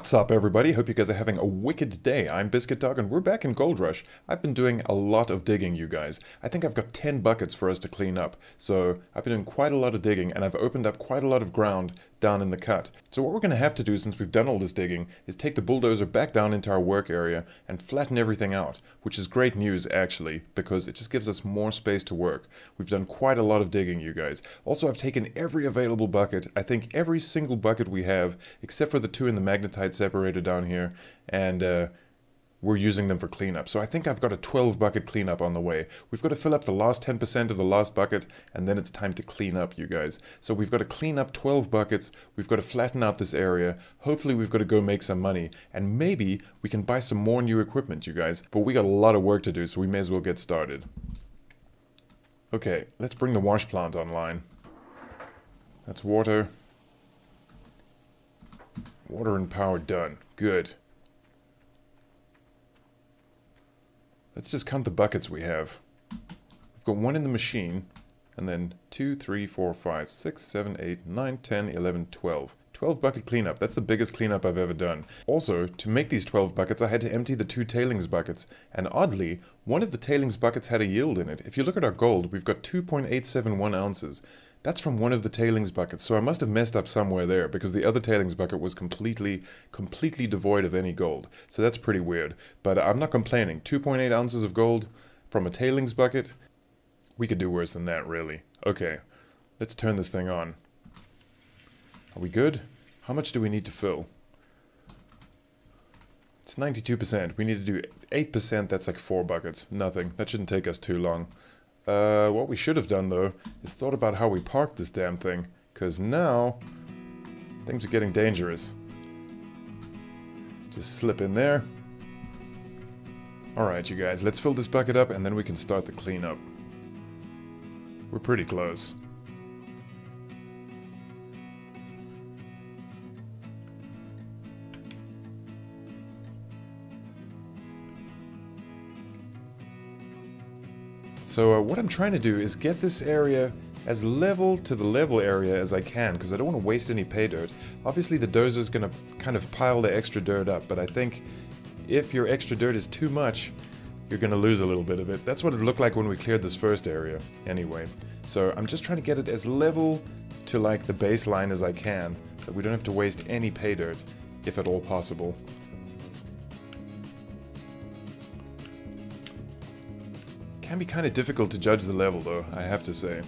What's up, everybody? Hope you guys are having a wicked day. I'm Biscuit Dog, and we're back in Gold Rush. I've been doing a lot of digging, you guys. I think I've got 10 buckets for us to clean up. So I've been doing quite a lot of digging, and I've opened up quite a lot of ground down in the cut. So what we're going to have to do, since we've done all this digging, is take the bulldozer back down into our work area and flatten everything out, which is great news, actually, because it just gives us more space to work. We've done quite a lot of digging, you guys. Also, I've taken every available bucket. I think every single bucket we have, except for the two in the magnetite separator down here, and we're using them for cleanup. So I think I've got a 12 bucket cleanup on the way. We've got to fill up the last 10% of the last bucket, and then it's time to clean up, you guys. So we've got to clean up 12 buckets, we've got to flatten out this area, hopefully we've got to go make some money, and maybe we can buy some more new equipment, you guys. But we got a lot of work to do, so we may as well get started. Okay, let's bring the wash plant online. That's water. Water and power done. Good. Let's just count the buckets we have. We've got one in the machine, and then 2, 3, 4, 5, 6, 7, 8, 9, 10, 11, 12. 12 bucket cleanup. That's the biggest cleanup I've ever done. Also, to make these 12 buckets, I had to empty the 2 tailings buckets. And oddly, one of the tailings buckets had a yield in it. If you look at our gold, we've got 2.871 ounces. That's from one of the tailings buckets, so I must have messed up somewhere there, because the other tailings bucket was completely devoid of any gold. So that's pretty weird. But I'm not complaining. 2.8 ounces of gold from a tailings bucket? We could do worse than that, really. Okay, let's turn this thing on. Are we good? How much do we need to fill? It's 92%. We need to do 8%, that's like 4 buckets. Nothing. That shouldn't take us too long. What we should have done, though, is thought about how we park this damn thing. Because now, things are getting dangerous. Just slip in there. Alright, you guys, let's fill this bucket up and then we can start the cleanup. We're pretty close. So what I'm trying to do is get this area as level to the level area as I can, because I don't want to waste any pay dirt. Obviously the dozer's going to kind of pile the extra dirt up, but I think if your extra dirt is too much, you're going to lose a little bit of it. That's what it looked like when we cleared this first area, anyway. So I'm just trying to get it as level to like the baseline as I can, so we don't have to waste any pay dirt, if at all possible. Can be kind of difficult to judge the level, though, I have to say.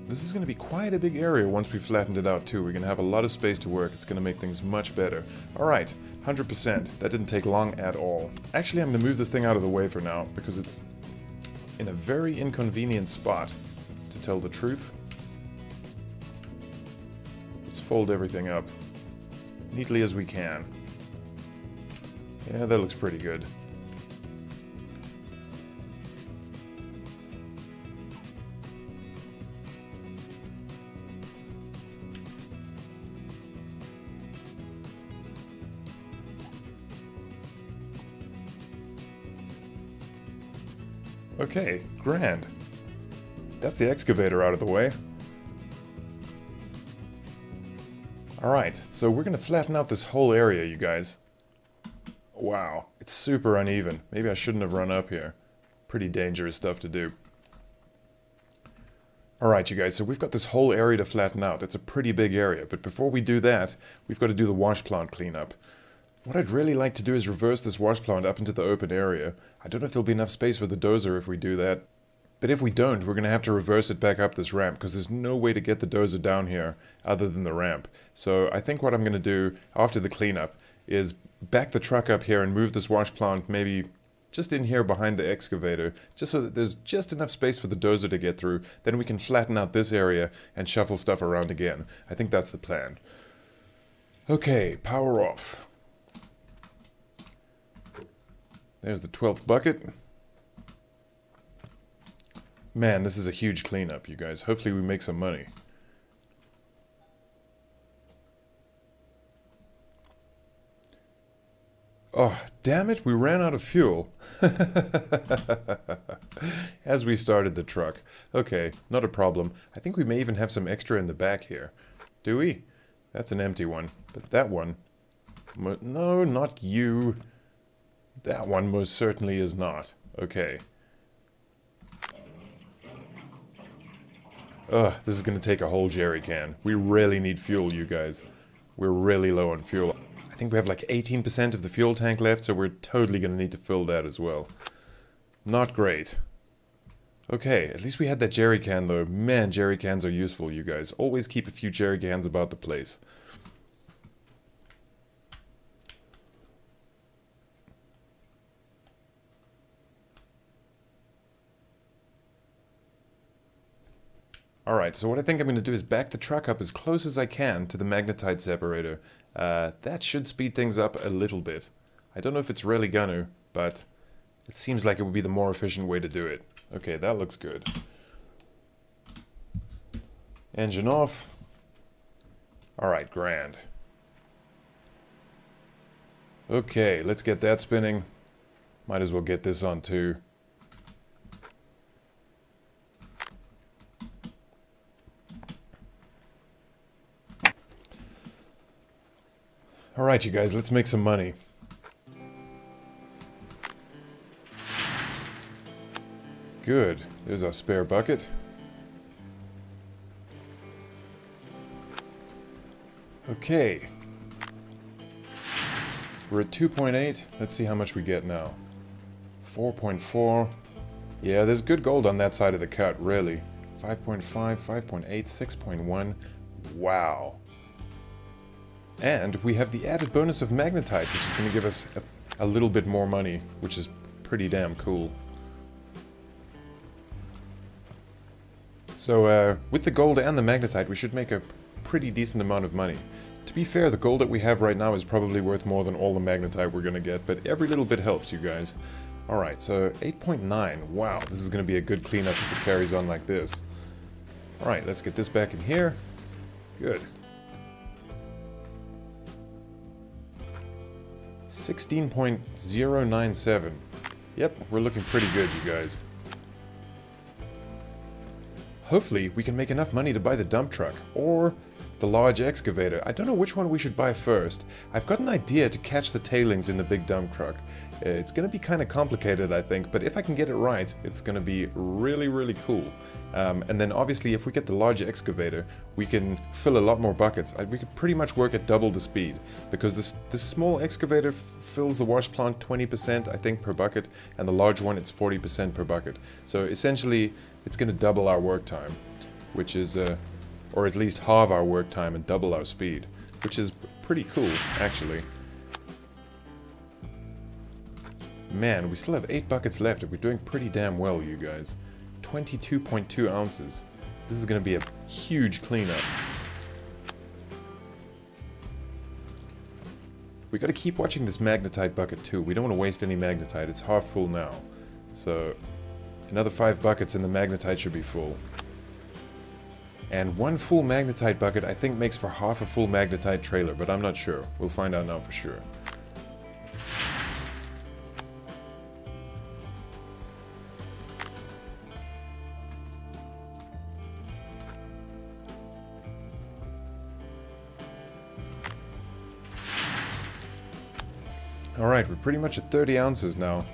This is going to be quite a big area once we flattened it out, too. We're going to have a lot of space to work. It's going to make things much better. Alright, 100%. That didn't take long at all. Actually, I'm going to move this thing out of the way for now, because it's in a very inconvenient spot, to tell the truth. Let's fold everything up neatly as we can. Yeah, that looks pretty good. Okay, grand. That's the excavator out of the way. Alright, so we're gonna flatten out this whole area, you guys. Wow, it's super uneven. Maybe I shouldn't have run up here. Pretty dangerous stuff to do. Alright, you guys, so we've got this whole area to flatten out. It's a pretty big area, but before we do that, we've got to do the wash plant cleanup. What I'd really like to do is reverse this wash plant up into the open area. I don't know if there'll be enough space for the dozer if we do that. But if we don't, we're going to have to reverse it back up this ramp, because there's no way to get the dozer down here other than the ramp. So I think what I'm going to do after the cleanup is back the truck up here and move this wash plant maybe just in here behind the excavator, just so that there's just enough space for the dozer to get through. Then we can flatten out this area and shuffle stuff around again. I think that's the plan. Okay, power off. There's the 12th bucket. Man, this is a huge cleanup, you guys. Hopefully we make some money. Oh, damn it, we ran out of fuel. as we started the truck. Okay, not a problem. I think we may even have some extra in the back here. Do we? That's an empty one. But that one... No, not you. That one most certainly is not. Okay. Ugh, this is gonna take a whole jerry can. We really need fuel, you guys. We're really low on fuel. I think we have like 18% of the fuel tank left, so we're totally gonna need to fill that as well. Not great. Okay, at least we had that jerry can though. Man, jerry cans are useful, you guys. Always keep a few jerry cans about the place. Alright, so what I think I'm going to do is back the truck up as close as I can to the magnetite separator. That should speed things up a little bit. I don't know if it's really gonna, but it seems like it would be the more efficient way to do it. Okay, that looks good. Engine off. Alright, grand. Okay, let's get that spinning. Might as well get this on too. Alright, you guys, let's make some money. Good. There's our spare bucket. Okay. We're at 2.8. Let's see how much we get now. 4.4. Yeah, there's good gold on that side of the cut, really. 5.5, 5.8, 6.1. Wow. And we have the added bonus of magnetite, which is going to give us a little bit more money, which is pretty damn cool. So, with the gold and the magnetite, we should make a pretty decent amount of money. To be fair, the gold that we have right now is probably worth more than all the magnetite we're going to get, but every little bit helps, you guys. Alright, so 8.9. Wow, this is going to be a good cleanup if it carries on like this. Alright, let's get this back in here. Good. 16.097. Yep, we're looking pretty good, you guys. Hopefully, we can make enough money to buy the dump truck, or the large excavator. I don't know which one we should buy first. I've got an idea to catch the tailings in the big dump truck. It's gonna be kind of complicated, I think, but if I can get it right, it's gonna be really, really cool. And then obviously, if we get the large excavator, we can fill a lot more buckets. We could pretty much work at double the speed, because this small excavator fills the wash plant 20%, I think, per bucket, and the large one, it's 40% per bucket. So essentially, it's gonna double our work time, which is, or at least halve our work time and double our speed, which is pretty cool, actually. Man, we still have 8 buckets left and we're doing pretty damn well, you guys. 22.2 ounces. This is going to be a huge cleanup. We got to keep watching this magnetite bucket too. We don't want to waste any magnetite. It's half full now. So, another 5 buckets and the magnetite should be full. And 1 full magnetite bucket I think makes for half a full magnetite trailer, but I'm not sure. We'll find out now for sure. Alright, we're pretty much at 30 ounces now.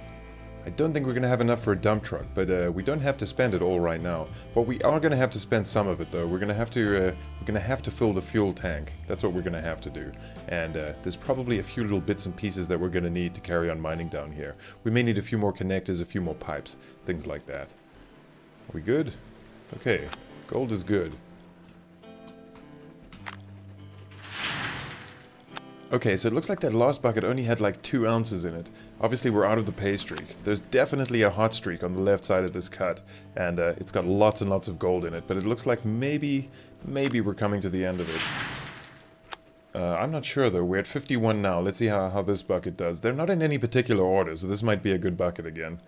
I don't think we're going to have enough for a dump truck, but we don't have to spend it all right now. But we are going to have to spend some of it, though. We're going to have to fill the fuel tank. That's what we're going to have to do. And there's probably a few little bits and pieces that we're going to need to carry on mining down here. We may need a few more connectors, a few more pipes, things like that. Are we good? Okay, gold is good. Okay, so it looks like that last bucket only had like 2 ounces in it. Obviously we're out of the pay streak. There's definitely a hot streak on the left side of this cut, and it's got lots and lots of gold in it, but it looks like maybe we're coming to the end of it. I'm not sure though, we're at 51 now. Let's see how this bucket does. They're not in any particular order, so this might be a good bucket again.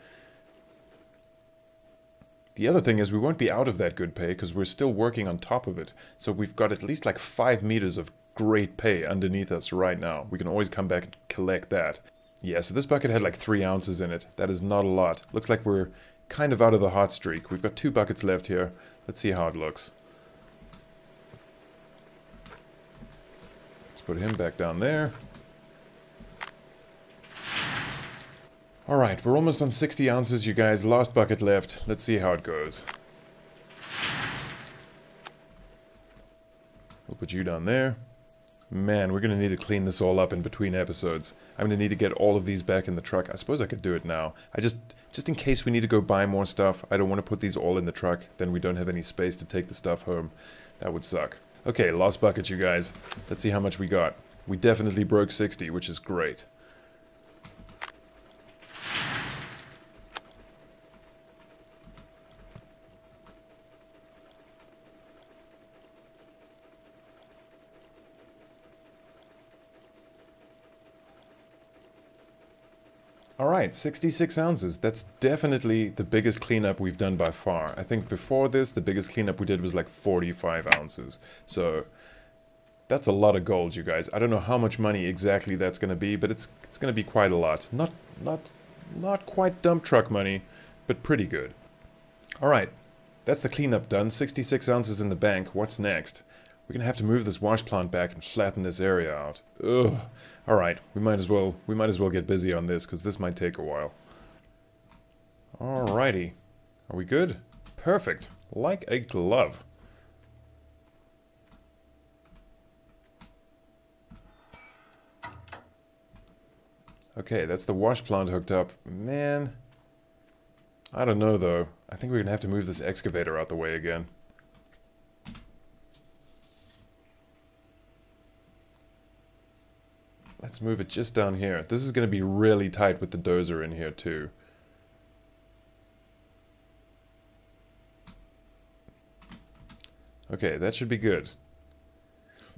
The other thing is we won't be out of that good pay because we're still working on top of it. So we've got at least like 5 meters of great pay underneath us right now. We can always come back and collect that. Yeah, so this bucket had like 3 ounces in it. That is not a lot. Looks like we're kind of out of the hot streak. We've got 2 buckets left here. Let's see how it looks. Let's put him back down there. Alright, we're almost on 60 ounces, you guys. Last bucket left. Let's see how it goes. We'll put you down there. Man, we're gonna need to clean this all up in between episodes. I'm gonna need to get all of these back in the truck. I suppose I could do it now. Just in case we need to go buy more stuff, I don't want to put these all in the truck. Then we don't have any space to take the stuff home. That would suck. Okay, last bucket, you guys. Let's see how much we got. We definitely broke 60, which is great. Alright, 66 ounces. That's definitely the biggest cleanup we've done by far. I think before this, the biggest cleanup we did was like 45 ounces. So, that's a lot of gold, you guys. I don't know how much money exactly that's going to be, but it's going to be quite a lot. Not quite dump truck money, but pretty good. Alright, that's the cleanup done. 66 ounces in the bank. What's next? We're gonna have to move this wash plant back and flatten this area out. Ugh. Alright, we might as well get busy on this, because this might take a while. Alrighty. Are we good? Perfect. Like a glove. Okay, that's the wash plant hooked up. Man. I don't know, though. I think we're gonna have to move this excavator out the way again. Let's move it just down here. This is going to be really tight with the dozer in here too. Okay, that should be good.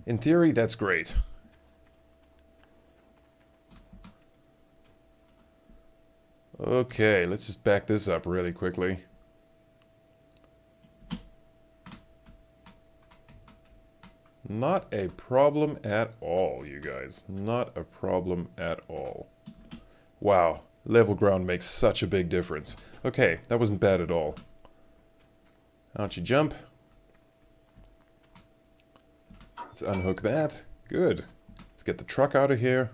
In theory, that's great. Okay, let's just back this up really quickly. Not a problem at all, you guys. Not a problem at all. Wow, level ground makes such a big difference. Okay, that wasn't bad at all. Out you jump. Let's unhook that. Good. Let's get the truck out of here.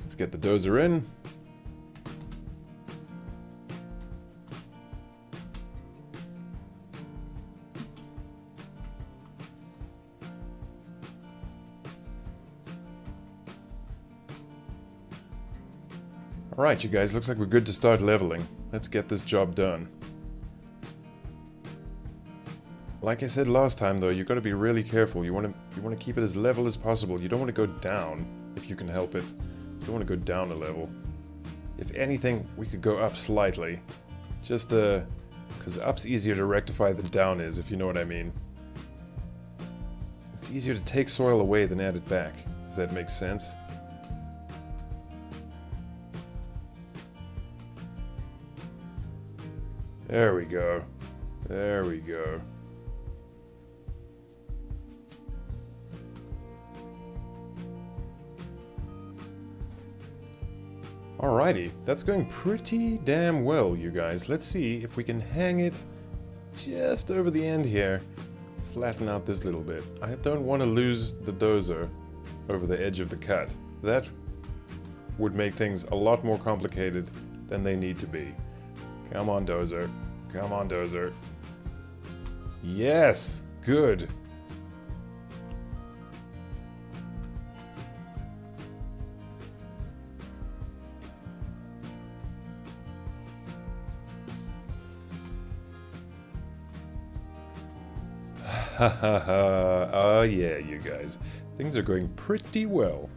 Let's get the dozer in. Alright, you guys, looks like we're good to start leveling. Let's get this job done. Like I said last time though, you gotta be really careful. You wanna keep it as level as possible. You don't wanna go down if you can help it. You don't wanna go down a level. If anything, we could go up slightly. Just because up's easier to rectify than down is, if you know what I mean. It's easier to take soil away than add it back, if that makes sense. There we go. There we go. Alrighty, that's going pretty damn well, you guys. Let's see if we can hang it just over the end here. Flatten out this little bit. I don't want to lose the dozer over the edge of the cut. That would make things a lot more complicated than they need to be. Come on, dozer. Come on, dozer. Yes! Good. Ha ha ha. Oh yeah, you guys. Things are going pretty well.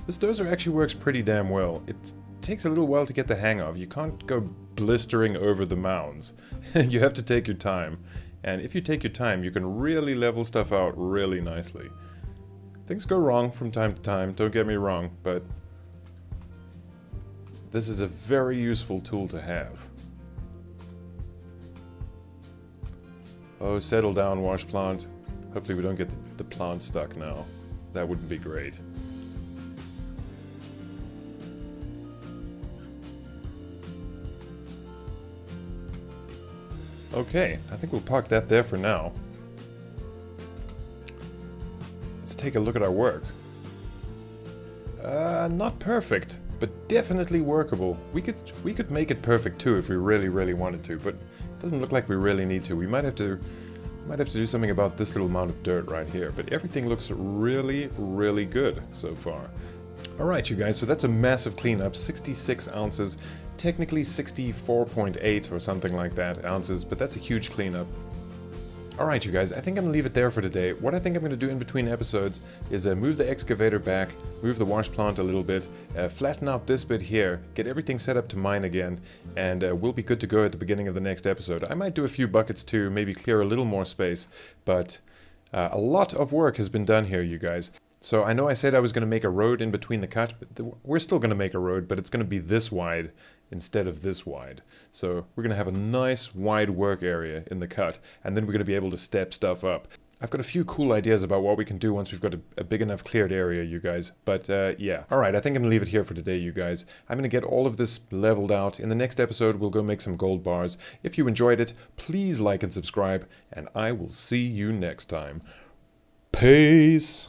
This dozer actually works pretty damn well. It takes a little while to get the hang of. You can't go blistering over the mounds. You have to take your time. And if you take your time, you can really level stuff out really nicely. Things go wrong from time to time, don't get me wrong, but This is a very useful tool to have. Oh, settle down, wash plant. Hopefully we don't get the plant stuck now. That wouldn't be great. Okay, I think we'll park that there for now. Let's take a look at our work. Not perfect, but definitely workable. We could make it perfect too if we really wanted to, but it doesn't look like we really need to. We might have to do something about this little amount of dirt right here, but everything looks really good so far. Alright you guys, so that's a massive cleanup, 66 ounces, technically 64.8 or something like that ounces, but that's a huge cleanup. Alright you guys, I think I'm gonna leave it there for today. What I think I'm gonna do in between episodes is move the excavator back, move the wash plant a little bit, flatten out this bit here, get everything set up to mine again, and we'll be good to go at the beginning of the next episode. I might do a few buckets too, maybe clear a little more space, but a lot of work has been done here, you guys. So I know I said I was going to make a road in between the cut, but we're still going to make a road, but it's going to be this wide instead of this wide. So we're going to have a nice wide work area in the cut, and then we're going to be able to step stuff up. I've got a few cool ideas about what we can do once we've got a big enough cleared area, you guys. But yeah. Alright, I think I'm going to leave it here for today, you guys. I'm going to get all of this leveled out. In the next episode, we'll go make some gold bars. If you enjoyed it, please like and subscribe, and I will see you next time. Peace!